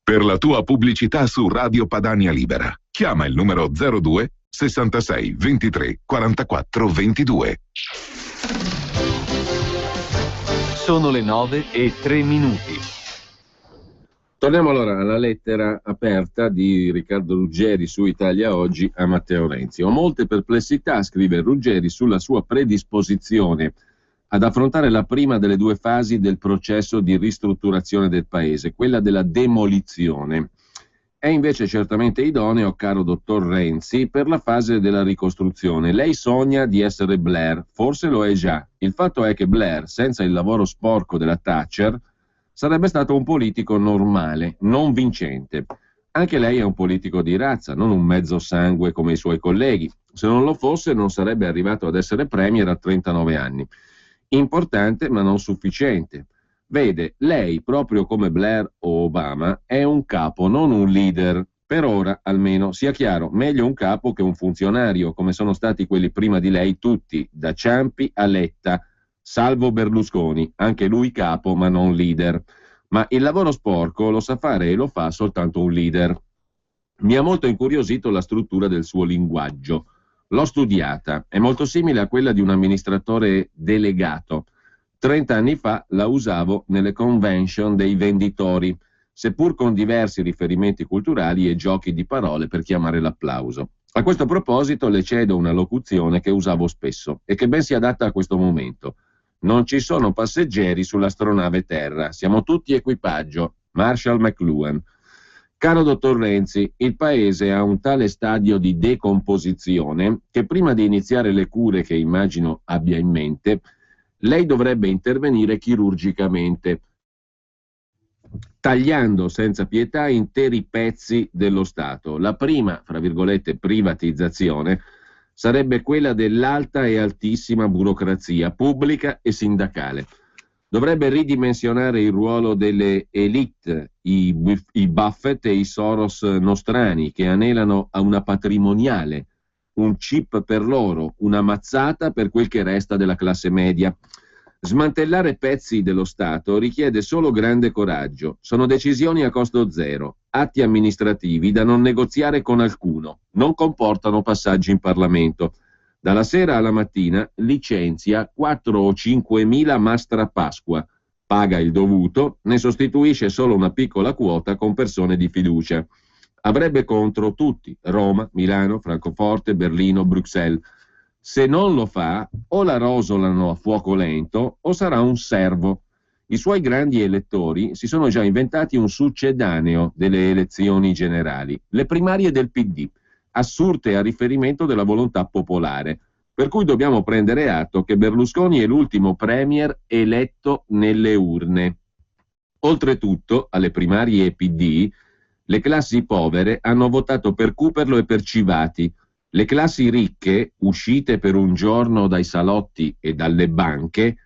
Per la tua pubblicità su Radio Padania Libera, chiama il numero 02 66 23 44 22. Sono le 9:03. Torniamo allora alla lettera aperta di Riccardo Ruggeri su Italia Oggi a Matteo Renzi. Ho molte perplessità, scrive Ruggeri, sulla sua predisposizione ad affrontare la prima delle due fasi del processo di ristrutturazione del Paese, quella della demolizione. È invece certamente idoneo, caro dottor Renzi, per la fase della ricostruzione. Lei sogna di essere Blair, forse lo è già. Il fatto è che Blair, senza il lavoro sporco della Thatcher, sarebbe stato un politico normale, non vincente. Anche lei è un politico di razza, non un mezzo sangue come i suoi colleghi. Se non lo fosse, non sarebbe arrivato ad essere premier a 39 anni. Importante, ma non sufficiente. Vede, lei, proprio come Blair o Obama, è un capo, non un leader. Per ora, almeno, sia chiaro, meglio un capo che un funzionario, come sono stati quelli prima di lei tutti, da Ciampi a Letta, salvo Berlusconi, anche lui capo ma non leader. Ma il lavoro sporco lo sa fare e lo fa soltanto un leader. Mi ha molto incuriosito la struttura del suo linguaggio. L'ho studiata, è molto simile a quella di un amministratore delegato. 30 anni fa la usavo nelle convention dei venditori, seppur con diversi riferimenti culturali e giochi di parole per chiamare l'applauso. A questo proposito le cedo una locuzione che usavo spesso e che ben si adatta a questo momento. Non ci sono passeggeri sull'astronave Terra, siamo tutti equipaggio. Marshall McLuhan. Caro dottor Renzi, il Paese ha un tale stadio di decomposizione che prima di iniziare le cure che immagino abbia in mente, lei dovrebbe intervenire chirurgicamente, tagliando senza pietà interi pezzi dello Stato. La prima, fra virgolette, privatizzazione sarebbe quella dell'alta e altissima burocrazia pubblica e sindacale. Dovrebbe ridimensionare il ruolo delle élite, i Buffett e i Soros nostrani, che anelano a una patrimoniale, un chip per loro, una mazzata per quel che resta della classe media. Smantellare pezzi dello Stato richiede solo grande coraggio. Sono decisioni a costo zero, atti amministrativi da non negoziare con alcuno, non comportano passaggi in Parlamento. Dalla sera alla mattina licenzia 4 o 5 mila mastrapasqua, paga il dovuto, ne sostituisce solo una piccola quota con persone di fiducia. Avrebbe contro tutti, Roma, Milano, Francoforte, Berlino, Bruxelles. Se non lo fa, o la rosolano a fuoco lento o sarà un servo. I suoi grandi elettori si sono già inventati un succedaneo delle elezioni generali, le primarie del PD, assurte a riferimento della volontà popolare, per cui dobbiamo prendere atto che Berlusconi è l'ultimo premier eletto nelle urne. Oltretutto, alle primarie PD, le classi povere hanno votato per Cooperlo e per Civati. Le classi ricche, uscite per un giorno dai salotti e dalle banche,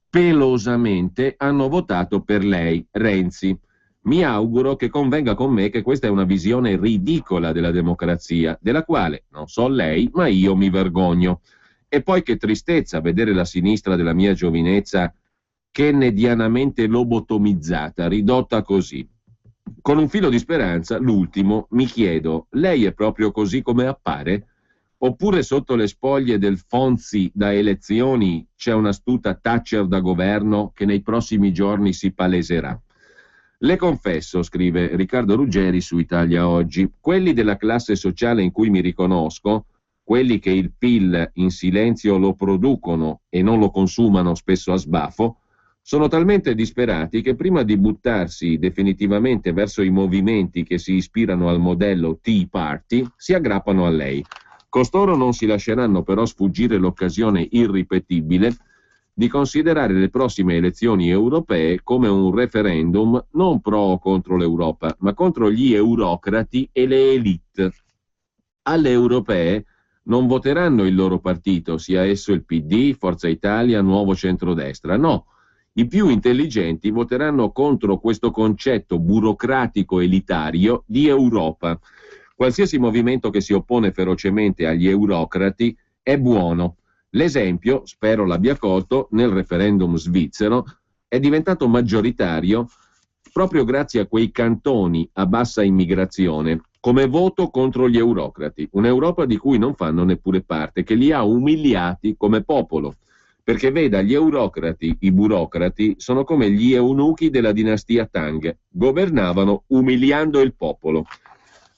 pelosamente hanno votato per lei, Renzi. Mi auguro che convenga con me che questa è una visione ridicola della democrazia, della quale non so lei, ma io mi vergogno. E poi che tristezza vedere la sinistra della mia giovinezza kennedianamente lobotomizzata, ridotta così. Con un filo di speranza, l'ultimo, mi chiedo, lei è proprio così come appare? Oppure sotto le spoglie del Fonzi da elezioni c'è un'astuta Thatcher da governo che nei prossimi giorni si paleserà? Le confesso, scrive Riccardo Ruggeri su Italia Oggi, quelli della classe sociale in cui mi riconosco, quelli che il PIL in silenzio lo producono e non lo consumano spesso a sbaffo, sono talmente disperati che prima di buttarsi definitivamente verso i movimenti che si ispirano al modello Tea Party, si aggrappano a lei. Costoro non si lasceranno però sfuggire l'occasione irripetibile di considerare le prossime elezioni europee come un referendum non pro o contro l'Europa, ma contro gli eurocrati e le élite. Alle europee non voteranno il loro partito, sia esso il PD, Forza Italia, Nuovo Centrodestra, no. I più intelligenti voteranno contro questo concetto burocratico elitario di Europa. Qualsiasi movimento che si oppone ferocemente agli eurocrati è buono. L'esempio, spero l'abbia colto, nel referendum svizzero è diventato maggioritario proprio grazie a quei cantoni a bassa immigrazione, come voto contro gli eurocrati, un'Europa di cui non fanno neppure parte, che li ha umiliati come popolo. Perché veda, gli eurocrati, i burocrati, sono come gli eunuchi della dinastia Tang, governavano umiliando il popolo.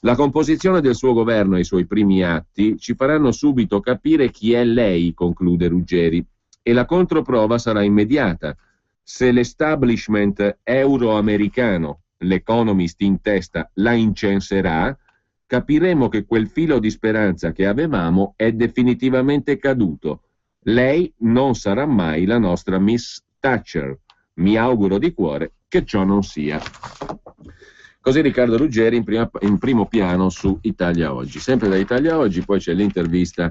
La composizione del suo governo e i suoi primi atti ci faranno subito capire chi è lei, conclude Ruggeri, e la controprova sarà immediata. Se l'establishment euroamericano, l'Economist in testa, la incenserà, capiremo che quel filo di speranza che avevamo è definitivamente caduto. Lei non sarà mai la nostra Miss Thatcher. Mi auguro di cuore che ciò non sia. Così Riccardo Ruggeri in primo piano su Italia Oggi. Sempre da Italia Oggi poi c'è l'intervista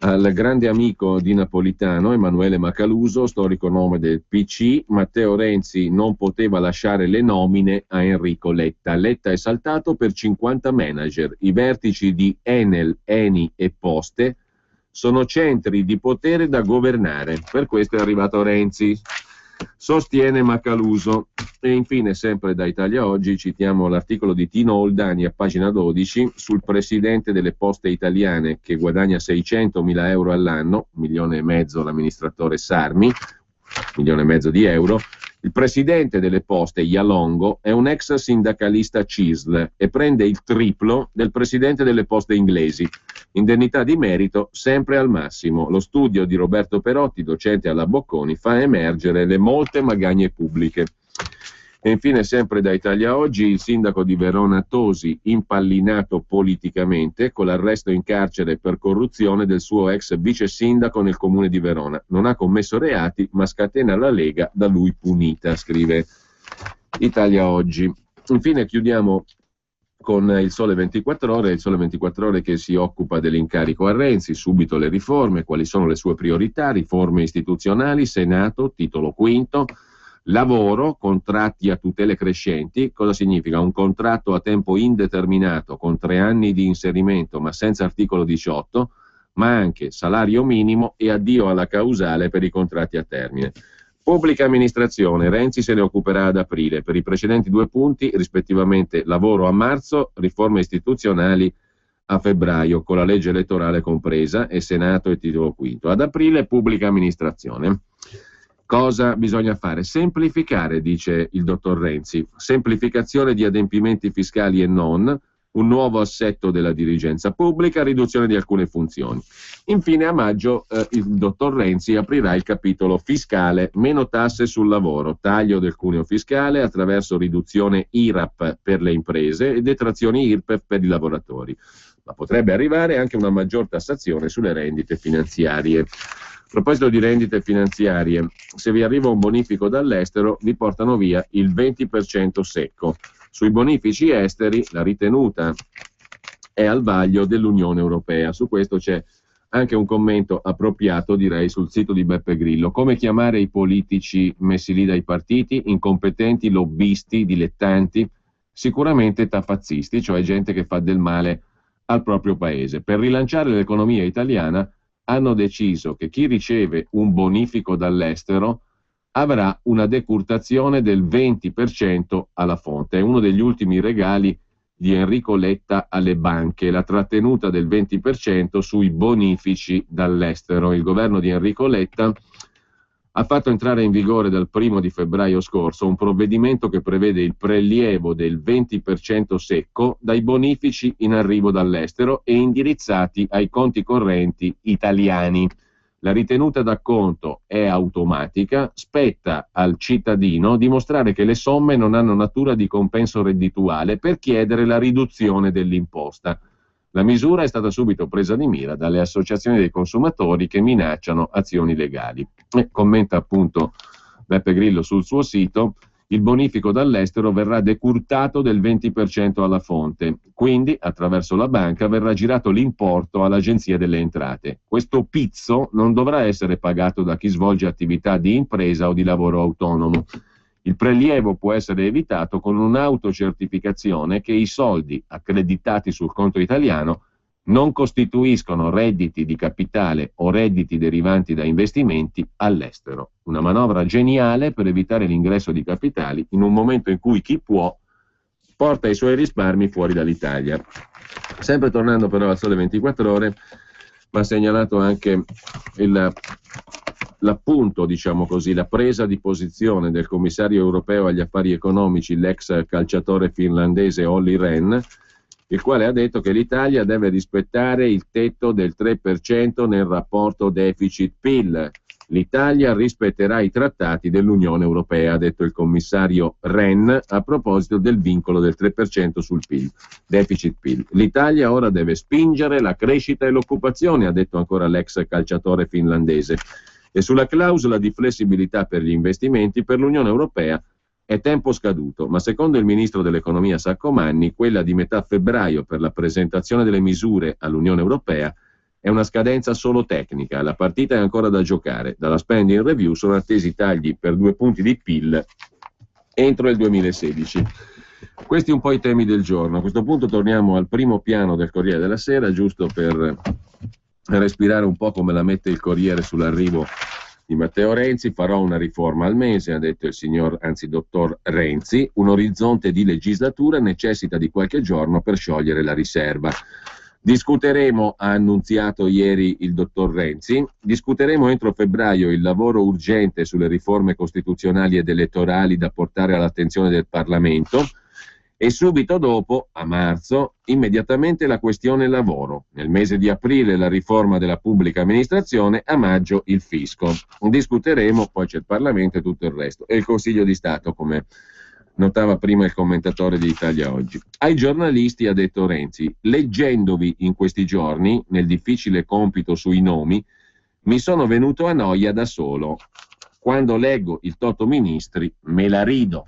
al grande amico di Napolitano, Emanuele Macaluso, storico nome del PC. Matteo Renzi non poteva lasciare le nomine a Enrico Letta. Letta è saltato per 50 manager. I vertici di Enel, Eni e Poste sono centri di potere da governare. Per questo è arrivato Renzi, sostiene Macaluso. E infine, sempre da Italia Oggi, citiamo l'articolo di Tino Oldani a pagina 12 sul presidente delle Poste Italiane che guadagna 600.000 euro all'anno, 1,5 milioni l'amministratore Sarmi, 1,5 milioni di euro. Il presidente delle Poste, Ialongo, è un ex sindacalista CISL e prende il triplo del presidente delle Poste inglesi. Indennità di merito sempre al massimo. Lo studio di Roberto Perotti, docente alla Bocconi, fa emergere le molte magagne pubbliche. E infine, sempre da Italia Oggi, il sindaco di Verona Tosi, impallinato politicamente con l'arresto in carcere per corruzione del suo ex vice sindaco nel comune di Verona. Non ha commesso reati, ma scatena la Lega da lui punita, scrive Italia Oggi. Infine chiudiamo con il Sole 24 Ore, il Sole 24 Ore che si occupa dell'incarico a Renzi, subito le riforme, quali sono le sue priorità, riforme istituzionali, Senato, titolo quinto, lavoro, contratti a tutele crescenti. Cosa significa? Un contratto a tempo indeterminato con 3 anni di inserimento ma senza articolo 18, ma anche salario minimo e addio alla causale per i contratti a termine. Pubblica amministrazione, Renzi se ne occuperà ad aprile. Per i precedenti 2 punti, rispettivamente lavoro a marzo, riforme istituzionali a febbraio, con la legge elettorale compresa, e Senato e titolo quinto. Ad aprile pubblica amministrazione. Cosa bisogna fare? Semplificare, dice il dottor Renzi, semplificazione di adempimenti fiscali e non, un nuovo assetto della dirigenza pubblica, riduzione di alcune funzioni. Infine a maggio il dottor Renzi aprirà il capitolo fiscale, meno tasse sul lavoro, taglio del cuneo fiscale attraverso riduzione IRAP per le imprese e detrazioni IRPEF per i lavoratori. Ma potrebbe arrivare anche una maggior tassazione sulle rendite finanziarie. A proposito di rendite finanziarie, se vi arriva un bonifico dall'estero, vi portano via il 20% secco. Sui bonifici esteri la ritenuta è al vaglio dell'Unione Europea. Su questo c'è anche un commento appropriato, direi, sul sito di Beppe Grillo. Come chiamare i politici messi lì dai partiti? Incompetenti, lobbisti, dilettanti? Sicuramente tafazzisti, cioè gente che fa del male al proprio paese. Per rilanciare l'economia italiana hanno deciso che chi riceve un bonifico dall'estero avrà una decurtazione del 20% alla fonte. È uno degli ultimi regali di Enrico Letta alle banche, la trattenuta del 20% sui bonifici dall'estero. Il governo di Enrico Letta ha fatto entrare in vigore dal 1 di febbraio scorso un provvedimento che prevede il prelievo del 20% secco dai bonifici in arrivo dall'estero e indirizzati ai conti correnti italiani. La ritenuta d'acconto è automatica, spetta al cittadino dimostrare che le somme non hanno natura di compenso reddituale per chiedere la riduzione dell'imposta. La misura è stata subito presa di mira dalle associazioni dei consumatori che minacciano azioni legali. Commenta appunto Beppe Grillo sul suo sito: il bonifico dall'estero verrà decurtato del 20% alla fonte, quindi attraverso la banca verrà girato l'importo all'Agenzia delle Entrate. Questo pizzo non dovrà essere pagato da chi svolge attività di impresa o di lavoro autonomo. Il prelievo può essere evitato con un'autocertificazione che i soldi accreditati sul conto italiano non costituiscono redditi di capitale o redditi derivanti da investimenti all'estero. Una manovra geniale per evitare l'ingresso di capitali in un momento in cui chi può porta i suoi risparmi fuori dall'Italia. Sempre tornando però al Sole 24 Ore, va segnalato anche l'appunto, diciamo così, la presa di posizione del commissario europeo agli affari economici, l'ex calciatore finlandese Olli Rehn, il quale ha detto che l'Italia deve rispettare il tetto del 3% nel rapporto deficit-PIL. L'Italia rispetterà i trattati dell'Unione Europea, ha detto il commissario Rehn a proposito del vincolo del 3% sul PIL, deficit-PIL. L'Italia ora deve spingere la crescita e l'occupazione, ha detto ancora l'ex calciatore finlandese. E sulla clausola di flessibilità per gli investimenti per l'Unione Europea è tempo scaduto, ma secondo il ministro dell'economia Saccomanni, quella di metà febbraio per la presentazione delle misure all'Unione Europea è una scadenza solo tecnica, la partita è ancora da giocare. Dalla spending review sono attesi tagli per 2 punti di PIL entro il 2016. Questi un po' i temi del giorno. A questo punto torniamo al primo piano del Corriere della Sera, giusto per respirare un po' come la mette il Corriere sull'arrivo di Matteo Renzi. Farò una riforma al mese, ha detto il dottor Renzi. Un orizzonte di legislatura necessita di qualche giorno per sciogliere la riserva. Discuteremo, ha annunziato ieri il dottor Renzi, discuteremo entro febbraio il lavoro urgente sulle riforme costituzionali ed elettorali da portare all'attenzione del Parlamento e subito dopo, a marzo, immediatamente la questione lavoro. Nel mese di aprile la riforma della pubblica amministrazione, a maggio il fisco. Discuteremo, poi c'è il Parlamento e tutto il resto. E il Consiglio di Stato, come notava prima il commentatore di Italia Oggi. Ai giornalisti ha detto Renzi: leggendovi in questi giorni, nel difficile compito sui nomi, mi sono venuto a noia da solo. Quando leggo il Toto Ministri me la rido.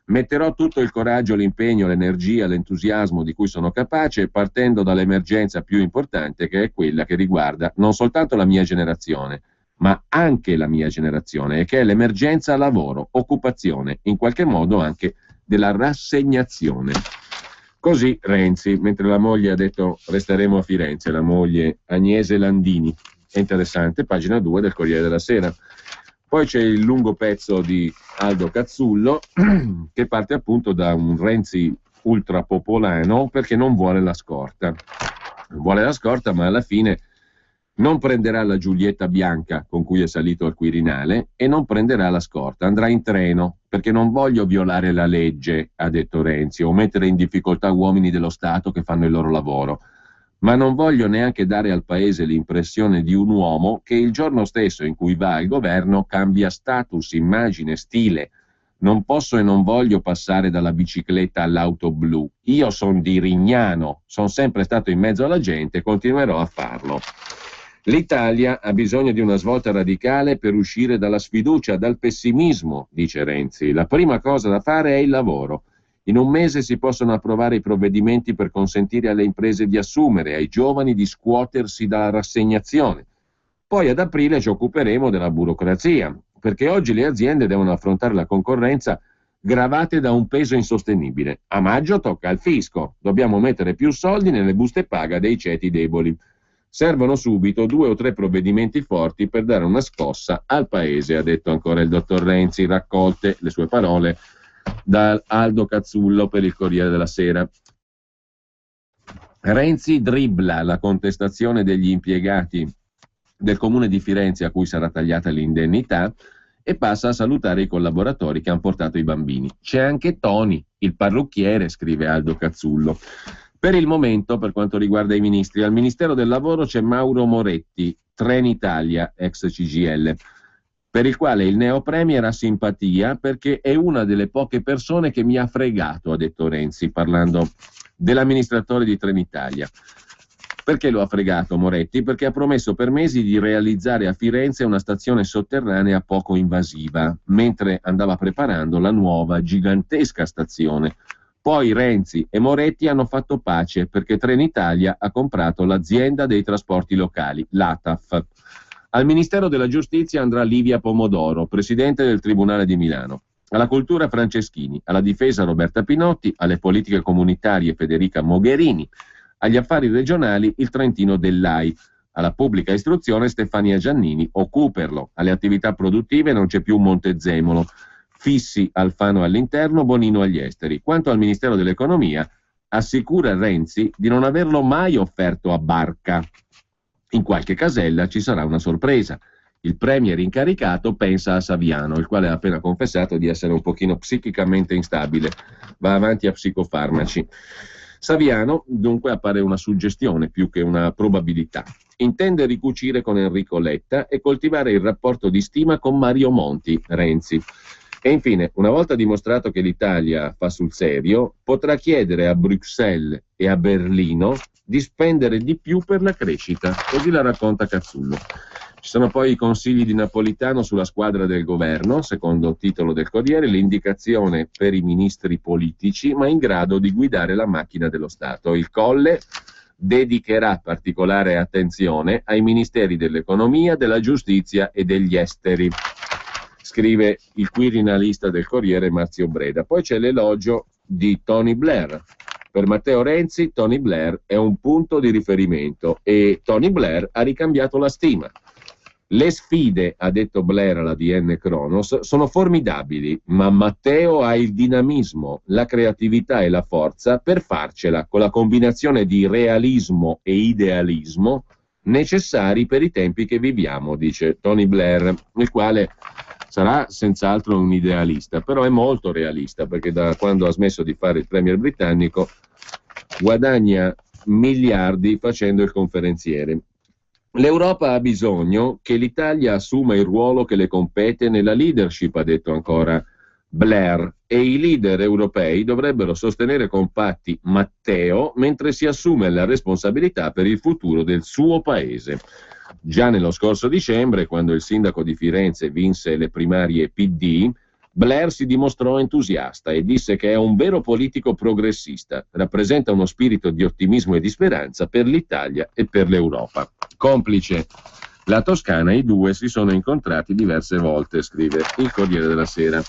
Metterò tutto il coraggio, l'impegno, l'energia, l'entusiasmo di cui sono capace, partendo dall'emergenza più importante, che è quella che riguarda non soltanto la mia generazione, ma anche la mia generazione, e che è l'emergenza lavoro, occupazione, in qualche modo anche della rassegnazione. Così Renzi, mentre la moglie ha detto resteremo a Firenze, la moglie Agnese Landini. È interessante, pagina 2 del Corriere della Sera. Poi c'è il lungo pezzo di Aldo Cazzullo che parte appunto da un Renzi ultrapopolano perché non vuole la scorta. Vuole la scorta, ma alla fine non prenderà la Giulietta bianca con cui è salito al Quirinale e non prenderà la scorta, andrà in treno perché non voglio violare la legge, ha detto Renzi, o mettere in difficoltà uomini dello Stato che fanno il loro lavoro. Ma non voglio neanche dare al Paese l'impressione di un uomo che il giorno stesso in cui va al governo cambia status, immagine, stile. Non posso e non voglio passare dalla bicicletta all'auto blu. Io sono di Rignano, sono sempre stato in mezzo alla gente e continuerò a farlo. L'Italia ha bisogno di una svolta radicale per uscire dalla sfiducia, dal pessimismo, dice Renzi. La prima cosa da fare è il lavoro. In un mese si possono approvare i provvedimenti per consentire alle imprese di assumere, ai giovani di scuotersi dalla rassegnazione. Poi ad aprile ci occuperemo della burocrazia, perché oggi le aziende devono affrontare la concorrenza gravate da un peso insostenibile. A maggio tocca al fisco, dobbiamo mettere più soldi nelle buste paga dei ceti deboli. Servono subito 2 o 3 provvedimenti forti per dare una scossa al Paese, ha detto ancora il dottor Renzi, raccolte le sue parole da Aldo Cazzullo per il Corriere della Sera. Renzi dribbla la contestazione degli impiegati del comune di Firenze a cui sarà tagliata l'indennità e passa a salutare i collaboratori che hanno portato i bambini. C'è anche Toni, il parrucchiere, scrive Aldo Cazzullo. Per il momento, per quanto riguarda i ministri, al Ministero del Lavoro c'è Mauro Moretti, Trenitalia, ex CGIL, per il quale il neopremier ha simpatia perché è una delle poche persone che mi ha fregato, ha detto Renzi, parlando dell'amministratore di Trenitalia. Perché lo ha fregato Moretti? Perché ha promesso per mesi di realizzare a Firenze una stazione sotterranea poco invasiva, mentre andava preparando la nuova gigantesca stazione. Poi Renzi e Moretti hanno fatto pace perché Trenitalia ha comprato l'azienda dei trasporti locali, l'ATAF. Al Ministero della Giustizia andrà Livia Pomodoro, presidente del Tribunale di Milano. Alla cultura Franceschini, alla difesa Roberta Pinotti, alle politiche comunitarie Federica Mogherini, agli affari regionali il Trentino Dell'Ai, alla pubblica istruzione Stefania Giannini o Cooperlo, alle attività produttive non c'è più Montezemolo, Fissi, Alfano all'interno, Bonino agli esteri. Quanto al Ministero dell'Economia, assicura Renzi di non averlo mai offerto a Barca. In qualche casella ci sarà una sorpresa. Il premier incaricato pensa a Saviano, il quale ha appena confessato di essere un pochino psichicamente instabile, va avanti a psicofarmaci. Saviano dunque appare una suggestione più che una probabilità. Intende ricucire con Enrico Letta e coltivare il rapporto di stima con Mario Monti, Renzi. E infine, una volta dimostrato che l'Italia fa sul serio, potrà chiedere a Bruxelles e a Berlino di spendere di più per la crescita, così la racconta Cazzullo. Ci sono poi i consigli di Napolitano sulla squadra del governo, secondo titolo del Corriere, l'indicazione per i ministri politici, ma in grado di guidare la macchina dello Stato. Il Colle dedicherà particolare attenzione ai ministeri dell'economia, della giustizia e degli esteri, scrive il quirinalista del Corriere Marzio Breda. Poi c'è l'elogio di Tony Blair. Per Matteo Renzi Tony Blair è un punto di riferimento e Tony Blair ha ricambiato la stima. Le sfide, ha detto Blair alla DN Kronos, sono formidabili, ma Matteo ha il dinamismo, la creatività e la forza per farcela con la combinazione di realismo e idealismo necessari per i tempi che viviamo, dice Tony Blair, il quale sarà senz'altro un idealista, però è molto realista, perché da quando ha smesso di fare il premier britannico guadagna miliardi facendo il conferenziere. L'Europa ha bisogno che l'Italia assuma il ruolo che le compete nella leadership, ha detto ancora Blair, e i leader europei dovrebbero sostenere compatti Matteo mentre si assume la responsabilità per il futuro del suo paese. Già nello scorso dicembre, quando il sindaco di Firenze vinse le primarie PD, Blair si dimostrò entusiasta e disse che è un vero politico progressista, rappresenta uno spirito di ottimismo e di speranza per l'Italia e per l'Europa. Complice la Toscana, i due si sono incontrati diverse volte, scrive il Corriere della Sera.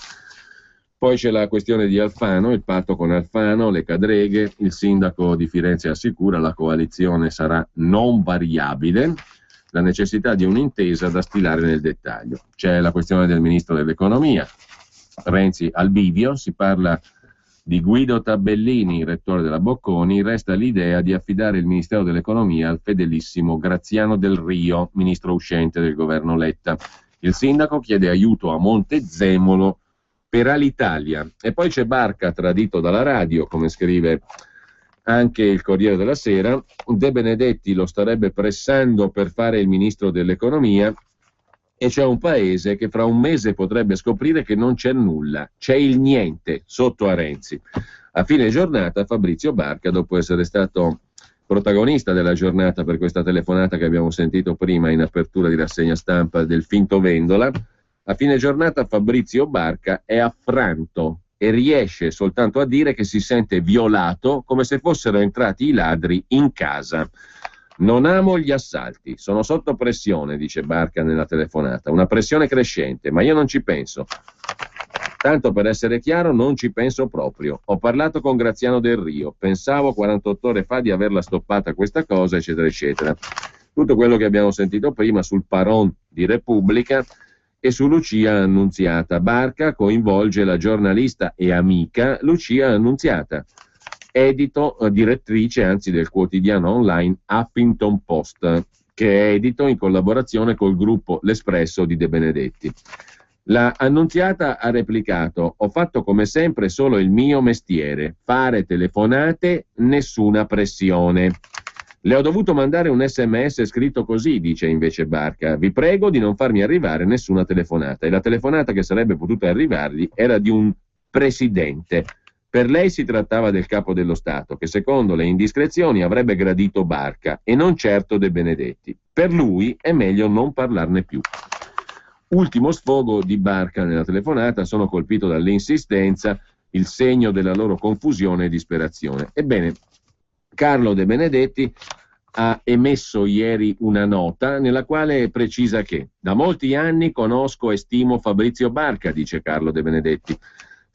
Poi c'è la questione di Alfano, il patto con Alfano, le cadreghe, il sindaco di Firenze assicura la coalizione sarà non variabile, la necessità di un'intesa da stilare nel dettaglio. C'è la questione del ministro dell'economia, Renzi al bivio, si parla di Guido Tabellini, rettore della Bocconi, resta l'idea di affidare il Ministero dell'Economia al fedelissimo Graziano Del Rio, ministro uscente del governo Letta. Il sindaco chiede aiuto a Montezemolo per Alitalia. E poi c'è Barca tradito dalla radio, come scrive anche il Corriere della Sera. De Benedetti lo starebbe pressando per fare il ministro dell'Economia e c'è un paese che fra un mese potrebbe scoprire che non c'è nulla, c'è il niente sotto a Renzi. A fine giornata Fabrizio Barca, dopo essere stato protagonista della giornata per questa telefonata che abbiamo sentito prima in apertura di rassegna stampa del finto Vendola, a fine giornata Fabrizio Barca è affranto e riesce soltanto a dire che si sente violato come se fossero entrati i ladri in casa. Non amo gli assalti, sono sotto pressione, dice Barca nella telefonata, una pressione crescente, ma io non ci penso. Tanto per essere chiaro, non ci penso proprio. Ho parlato con Graziano Del Rio, pensavo 48 ore fa di averla stoppata questa cosa, eccetera, eccetera. Tutto quello che abbiamo sentito prima sul Paron di Repubblica e su Lucia Annunziata. Barca coinvolge la giornalista e amica Lucia Annunziata, direttrice anzi del quotidiano online Huffington Post, che è edito in collaborazione col gruppo L'Espresso di De Benedetti. La Annunziata ha replicato: ho fatto come sempre solo il mio mestiere, fare telefonate, nessuna pressione. Le ho dovuto mandare un SMS scritto così, dice invece Barca, vi prego di non farmi arrivare nessuna telefonata. E la telefonata che sarebbe potuta arrivargli era di un presidente. Per lei si trattava del capo dello Stato, che secondo le indiscrezioni avrebbe gradito Barca e non certo De Benedetti. Per lui è meglio non parlarne più. Ultimo sfogo di Barca nella telefonata, sono colpito dall'insistenza, il segno della loro confusione e disperazione. Ebbene, Carlo De Benedetti ha emesso ieri una nota nella quale precisa che da molti anni conosco e stimo Fabrizio Barca, dice Carlo De Benedetti.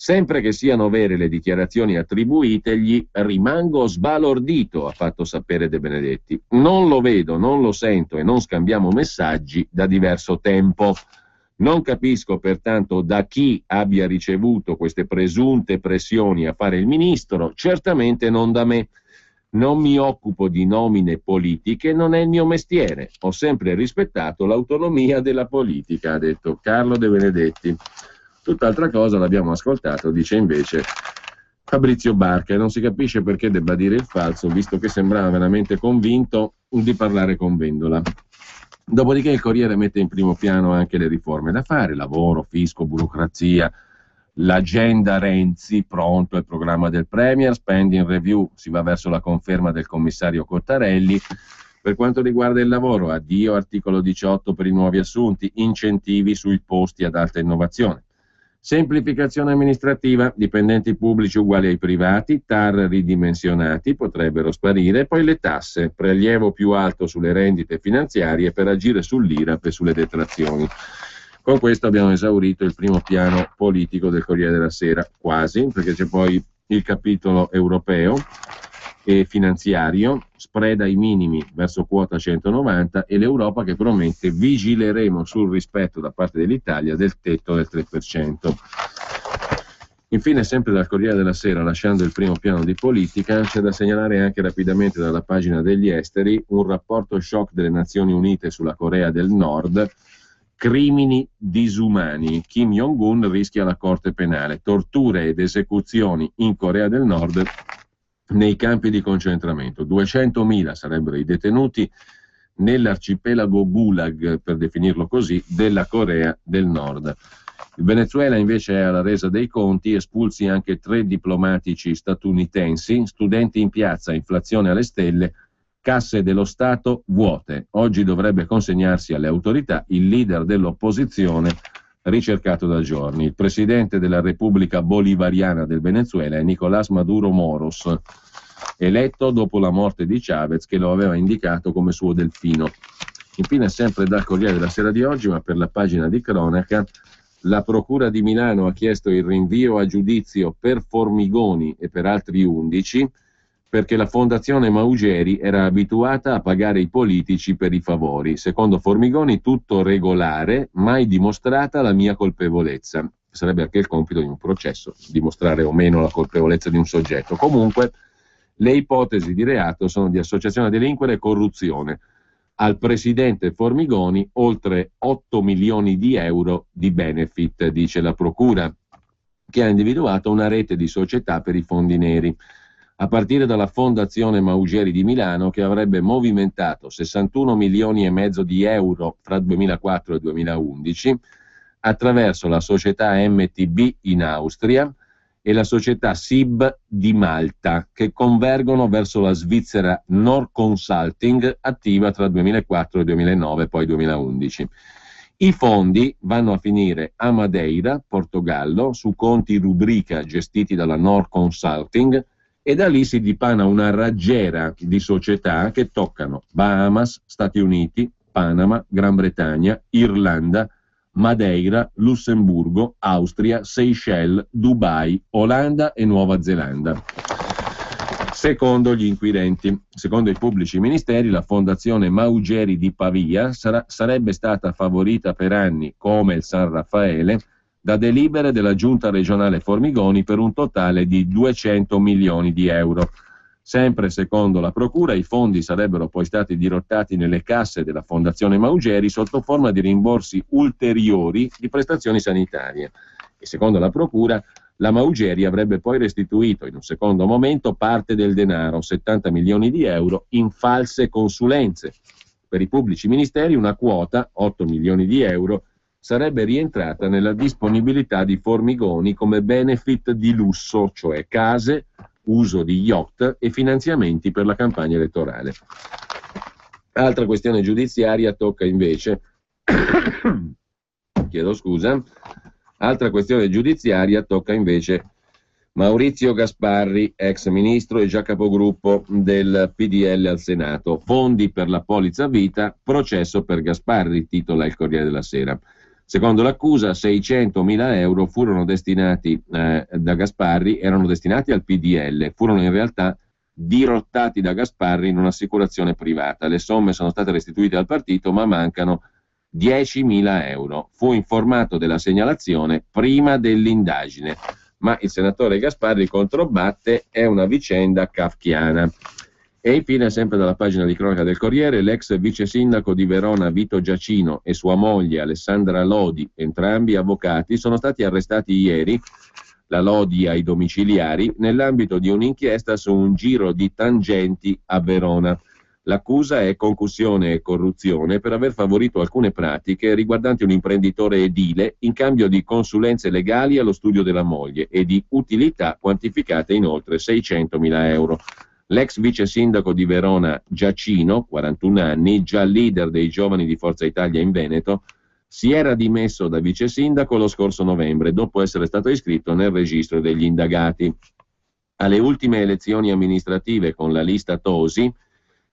Sempre che siano vere le dichiarazioni attribuitegli, rimango sbalordito, ha fatto sapere De Benedetti. Non lo vedo, non lo sento e non scambiamo messaggi da diverso tempo. Non capisco pertanto da chi abbia ricevuto queste presunte pressioni a fare il ministro, certamente non da me. Non mi occupo di nomine politiche, non è il mio mestiere. Ho sempre rispettato l'autonomia della politica, ha detto Carlo De Benedetti. Tutt'altra cosa l'abbiamo ascoltato, dice invece Fabrizio Barca, e non si capisce perché debba dire il falso, visto che sembrava veramente convinto di parlare con Vendola. Dopodiché il Corriere mette in primo piano anche le riforme da fare, lavoro, fisco, burocrazia, l'agenda Renzi, pronto il programma del Premier, spending review, si va verso la conferma del commissario Cottarelli. Per quanto riguarda il lavoro, addio articolo 18 per i nuovi assunti, incentivi sui posti ad alta innovazione. Semplificazione amministrativa, dipendenti pubblici uguali ai privati, TAR ridimensionati, potrebbero sparire, poi le tasse, prelievo più alto sulle rendite finanziarie per agire sull'IRAP e sulle detrazioni. Con questo abbiamo esaurito il primo piano politico del Corriere della Sera, quasi, perché c'è poi il capitolo europeo e finanziario, spread ai minimi verso quota 190 e l'Europa che promette vigileremo sul rispetto da parte dell'Italia del tetto del 3%. Infine, sempre dal Corriere della Sera, lasciando il primo piano di politica, c'è da segnalare anche rapidamente dalla pagina degli esteri un rapporto shock delle Nazioni Unite sulla Corea del Nord, crimini disumani. Kim Jong-un rischia la corte penale, torture ed esecuzioni in Corea del Nord nei campi di concentramento. 200.000 sarebbero i detenuti nell'arcipelago Gulag, per definirlo così, della Corea del Nord. Il Venezuela invece è alla resa dei conti, espulsi anche 3 diplomatici statunitensi, studenti in piazza, inflazione alle stelle, casse dello Stato vuote. Oggi dovrebbe consegnarsi alle autorità il leader dell'opposizione ricercato da giorni. Il presidente della Repubblica Bolivariana del Venezuela è Nicolás Maduro Moros, eletto dopo la morte di Chavez, che lo aveva indicato come suo delfino. Infine, sempre dal Corriere della Sera di oggi, ma per la pagina di cronaca, la Procura di Milano ha chiesto il rinvio a giudizio per Formigoni e per altri 11 perché la Fondazione Maugeri era abituata a pagare i politici per i favori. Secondo Formigoni tutto regolare, mai dimostrata la mia colpevolezza. Sarebbe anche il compito di un processo, dimostrare o meno la colpevolezza di un soggetto. Comunque, le ipotesi di reato sono di associazione a delinquere e corruzione. Al presidente Formigoni oltre 8 milioni di euro di benefit, dice la Procura, che ha individuato una rete di società per i fondi neri, a partire dalla Fondazione Maugeri di Milano, che avrebbe movimentato 61 milioni e mezzo di euro fra 2004 e 2011 attraverso la società MTB in Austria e la società SIB di Malta, che convergono verso la Svizzera Nord Consulting, attiva tra 2004 e 2009 e poi 2011. I fondi vanno a finire a Madeira, Portogallo, su conti rubrica gestiti dalla Nord Consulting, e da lì si dipana una raggiera di società che toccano Bahamas, Stati Uniti, Panama, Gran Bretagna, Irlanda, Madeira, Lussemburgo, Austria, Seychelles, Dubai, Olanda e Nuova Zelanda. Secondo gli inquirenti, secondo i pubblici ministeri, la Fondazione Maugeri di Pavia sarebbe stata favorita per anni, come il San Raffaele, da delibere della Giunta regionale Formigoni per un totale di 200 milioni di euro. Sempre secondo la Procura, i fondi sarebbero poi stati dirottati nelle casse della Fondazione Maugeri sotto forma di rimborsi ulteriori di prestazioni sanitarie. E secondo la Procura, la Maugeri avrebbe poi restituito in un secondo momento parte del denaro, 70 milioni di euro, in false consulenze. Per i pubblici ministeri una quota, 8 milioni di euro, sarebbe rientrata nella disponibilità di Formigoni come benefit di lusso, cioè case, uso di yacht e finanziamenti per la campagna elettorale. Altra questione giudiziaria tocca invece Maurizio Gasparri, ex ministro e già capogruppo del PDL al Senato. Fondi per la polizza vita, processo per Gasparri, titola il Corriere della Sera. Secondo l'accusa, 600.000 euro furono destinati da Gasparri, erano destinati al PDL, furono in realtà dirottati da Gasparri in un'assicurazione privata. Le somme sono state restituite al partito, ma mancano 10.000 euro. Fu informato della segnalazione prima dell'indagine, ma il senatore Gasparri controbatte, è una vicenda kafkiana. E infine, sempre dalla pagina di cronaca del Corriere, l'ex vice sindaco di Verona Vito Giacino e sua moglie Alessandra Lodi, entrambi avvocati, sono stati arrestati ieri, la Lodi ai domiciliari, nell'ambito di un'inchiesta su un giro di tangenti a Verona. L'accusa è concussione e corruzione per aver favorito alcune pratiche riguardanti un imprenditore edile in cambio di consulenze legali allo studio della moglie e di utilità quantificate in oltre 600.000 euro. L'ex vice sindaco di Verona Giacino, 41 anni, già leader dei giovani di Forza Italia in Veneto, si era dimesso da vice sindaco lo scorso novembre, dopo essere stato iscritto nel registro degli indagati. Alle ultime elezioni amministrative con la lista Tosi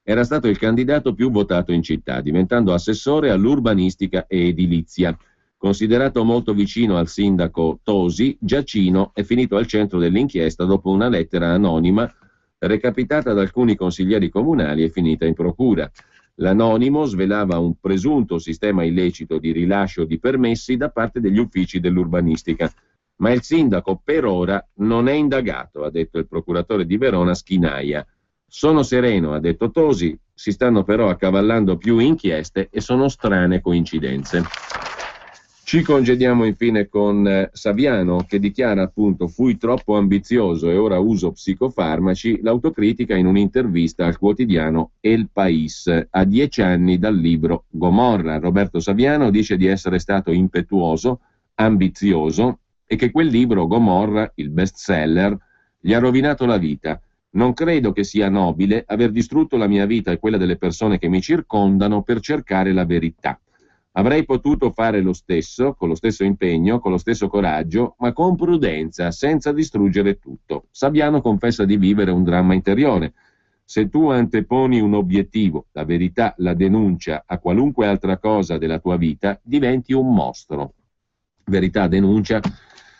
era stato il candidato più votato in città, diventando assessore all'urbanistica e edilizia. Considerato molto vicino al sindaco Tosi, Giacino è finito al centro dell'inchiesta dopo una lettera anonima recapitata da alcuni consiglieri comunali e finita in procura. L'anonimo svelava un presunto sistema illecito di rilascio di permessi da parte degli uffici dell'urbanistica, ma il sindaco per ora non è indagato, ha detto il procuratore di Verona Schinaia. Sono sereno, ha detto Tosi, si stanno però accavallando più inchieste e sono strane coincidenze. Ci congediamo infine con Saviano, che dichiara appunto: fui troppo ambizioso e ora uso psicofarmaci, l'autocritica in un'intervista al quotidiano El País, a 10 anni dal libro Gomorra. Roberto Saviano dice di essere stato impetuoso, ambizioso e che quel libro, Gomorra, il bestseller, gli ha rovinato la vita. Non credo che sia nobile aver distrutto la mia vita e quella delle persone che mi circondano per cercare la verità. Avrei potuto fare lo stesso, con lo stesso impegno, con lo stesso coraggio, ma con prudenza, senza distruggere tutto. Saviano confessa di vivere un dramma interiore. Se tu anteponi un obiettivo, la verità, la denuncia, a qualunque altra cosa della tua vita, diventi un mostro. Verità, denuncia,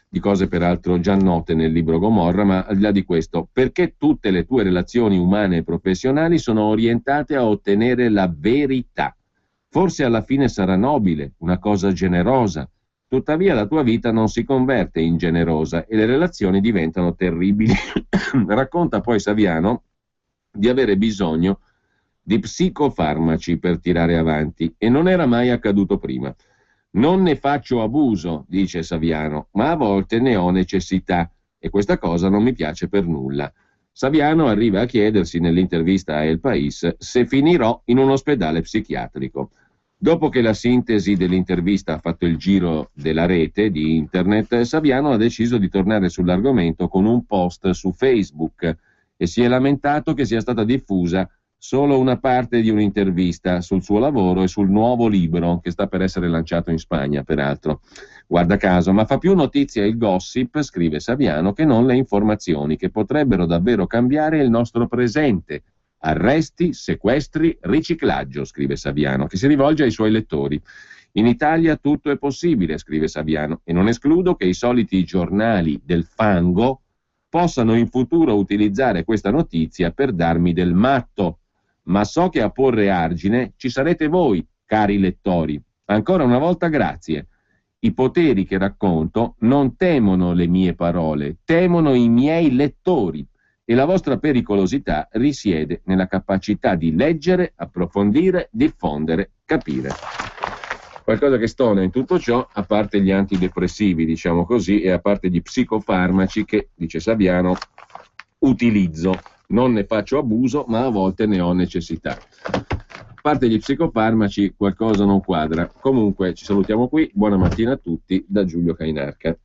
di cose peraltro già note nel libro Gomorra, ma al di là di questo, perché tutte le tue relazioni umane e professionali sono orientate a ottenere la verità. Forse alla fine sarà nobile, una cosa generosa, tuttavia la tua vita non si converte in generosa e le relazioni diventano terribili. Racconta poi Saviano di avere bisogno di psicofarmaci per tirare avanti e non era mai accaduto prima. Non ne faccio abuso, dice Saviano, ma a volte ne ho necessità e questa cosa non mi piace per nulla. Saviano arriva a chiedersi nell'intervista a El País se finirò in un ospedale psichiatrico. Dopo che la sintesi dell'intervista ha fatto il giro della rete di internet, Saviano ha deciso di tornare sull'argomento con un post su Facebook e si è lamentato che sia stata diffusa solo una parte di un'intervista sul suo lavoro e sul nuovo libro che sta per essere lanciato in Spagna, peraltro. Guarda caso, ma fa più notizia il gossip, scrive Saviano, che non le informazioni che potrebbero davvero cambiare il nostro presente. Arresti, sequestri, riciclaggio, scrive Saviano, che si rivolge ai suoi lettori. In Italia tutto è possibile, scrive Saviano, e non escludo che i soliti giornali del fango possano in futuro utilizzare questa notizia per darmi del matto. Ma so che a porre argine ci sarete voi, cari lettori. Ancora una volta grazie. I poteri che racconto non temono le mie parole, temono i miei lettori. E la vostra pericolosità risiede nella capacità di leggere, approfondire, diffondere, capire. Qualcosa che stona in tutto ciò, a parte gli antidepressivi, diciamo così, e a parte gli psicofarmaci che, dice Saviano, utilizzo. Non ne faccio abuso, ma a volte ne ho necessità. A parte gli psicofarmaci, qualcosa non quadra. Comunque, ci salutiamo qui. Buona mattina a tutti da Giulio Cainarca.